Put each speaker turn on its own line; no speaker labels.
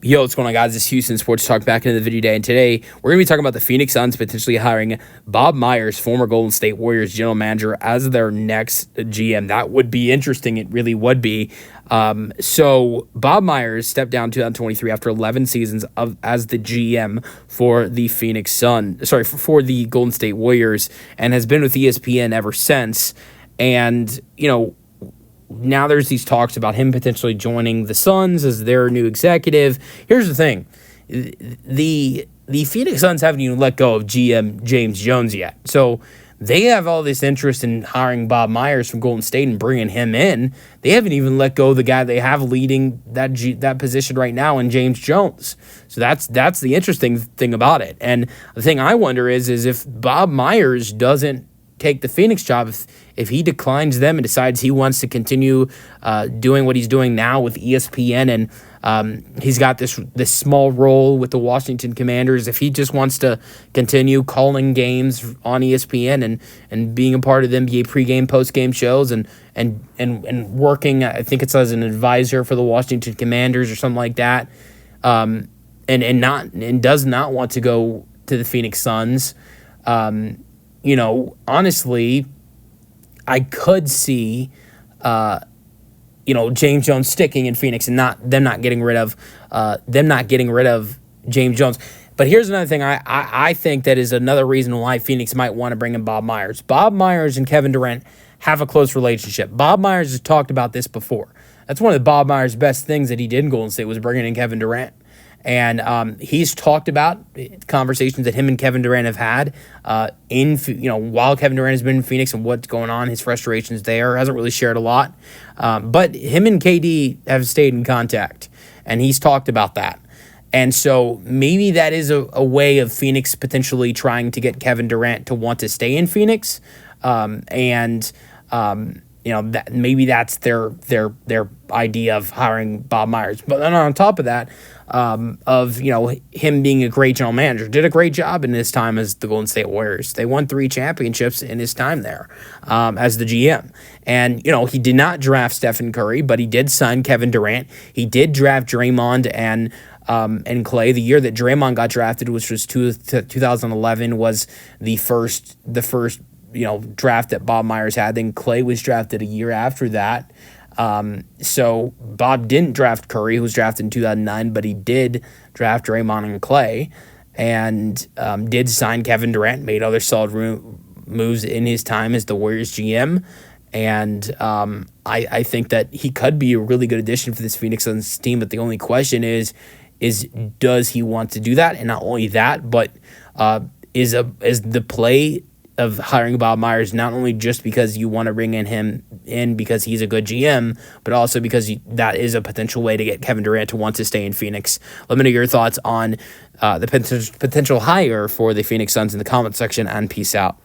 Yo, what's going on, guys? This is Houston Sports Talk back into the video today, and today we're going to be talking about the Phoenix Suns potentially hiring Bob Meyers, former Golden State Warriors general manager, as their next GM. That would be interesting. It really would be. So Bob Meyers stepped down in 2023 after 11 seasons as the GM for the for the Golden State Warriors, and has been with ESPN ever since. And, now there's these talks about him potentially joining the Suns as their new executive. Here's the thing. The Phoenix Suns haven't even let go of GM James Jones yet. So they have all this interest in hiring Bob Meyers from Golden State and bringing him in. They haven't even let go of the guy they have leading that position right now in James Jones. So that's the interesting thing about it. And the thing I wonder is if Bob Meyers doesn't take the Phoenix job, if he declines them and decides he wants to continue doing what he's doing now with ESPN, and he's got this small role with the Washington Commanders, if he just wants to continue calling games on ESPN and being a part of the NBA pregame, postgame shows and working, I think it's as an advisor for the Washington Commanders or something like that, and does not want to go to the Phoenix Suns, honestly, I could see, James Jones sticking in Phoenix and them not getting rid of James Jones. But here's another thing I think that is another reason why Phoenix might want to bring in Bob Meyers. Bob Meyers and Kevin Durant have a close relationship. Bob Meyers has talked about this before. That's one of Bob Meyers' best things that he did in Golden State was bringing in Kevin Durant. And he's talked about conversations that him and Kevin Durant have had while Kevin Durant has been in Phoenix and what's going on, his frustrations there. Hasn't really shared a lot. But him and KD have stayed in contact, and he's talked about that. And so maybe that is a way of Phoenix potentially trying to get Kevin Durant to want to stay in Phoenix. That maybe that's their idea of hiring Bob Meyers. But then on top of that, him being a great general manager, did a great job in his time as the Golden State Warriors. They won 3 championships in his time there as the GM. And, he did not draft Stephen Curry, but he did sign Kevin Durant. He did draft Draymond and Clay. The year that Draymond got drafted, which was 2011, was the first draft that Bob Meyers had. Then Clay was drafted a year after that. So Bob didn't draft Curry, who was drafted in 2009, but he did draft Draymond and Clay, and did sign Kevin Durant, made other solid moves in his time as the Warriors GM. And I think that he could be a really good addition for this Phoenix Suns team. But the only question is does he want to do that? And not only that, but is the play of hiring Bob Meyers not only just because you want to bring him in because he's a good GM, but also because that is a potential way to get Kevin Durant to want to stay in Phoenix. Let me know your thoughts on the potential hire for the Phoenix Suns in the comment section, and peace out.